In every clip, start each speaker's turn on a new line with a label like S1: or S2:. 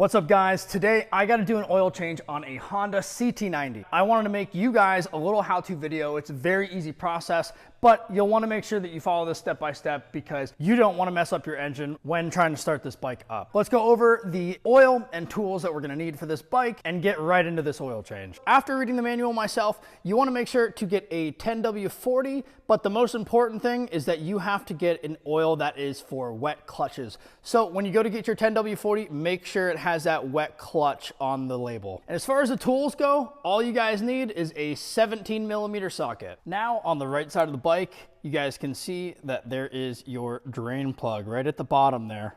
S1: What's up guys? Today I got to do an oil change on a Honda CT90. I wanted to make you guys a little how-to video. It's a very easy process, but you'll want to make sure that you follow this step by step because you don't want to mess up your engine when trying to start this bike up. Let's go over the oil and tools that we're going to need for this bike and get right into this oil change. After reading the manual myself, you want to make sure to get a 10W40, but the most important thing is that you have to get an oil that is for wet clutches. So when you go to get your 10W40, make sure it has that wet clutch on the label. And as far as the tools go, all you guys need is a 17mm socket. Now on the right side of the bike, you guys can see that there is your drain plug right at the bottom there.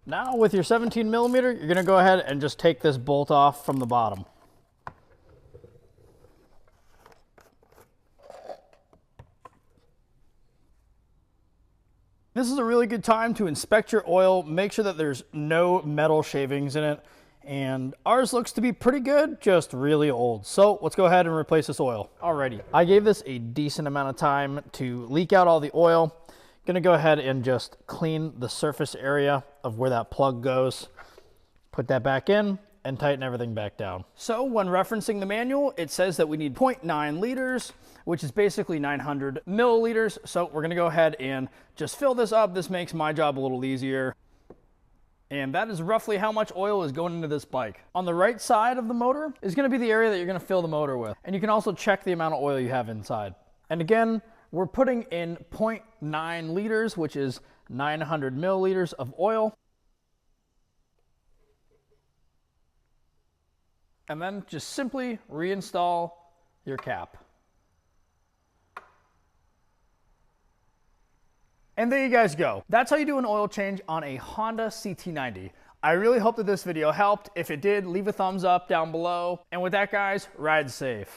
S1: Now with your 17mm, you're gonna go ahead and just take this bolt off from the bottom. This is a really good time to inspect your oil, make sure that there's no metal shavings in it, and ours looks to be pretty good, just really old. So let's go ahead and replace this oil. Alrighty, I gave this a decent amount of time to leak out all the oil. Gonna go ahead and just clean the surface area of where that plug goes, put that back in, and tighten everything back down. So when referencing the manual, it says that we need 0.9 liters, which is basically 900 milliliters. So we're gonna go ahead and just fill this up. This makes my job a little easier. And that is roughly how much oil is going into this bike. On the right side of the motor is gonna be the area that you're gonna fill the motor with. And you can also check the amount of oil you have inside. And again, we're putting in 0.9 liters, which is 900 milliliters of oil. And then just simply reinstall your cap. And there you guys go. That's how you do an oil change on a Honda CT90. I really hope that this video helped. If it did, leave a thumbs up down below. And with that guys, ride safe.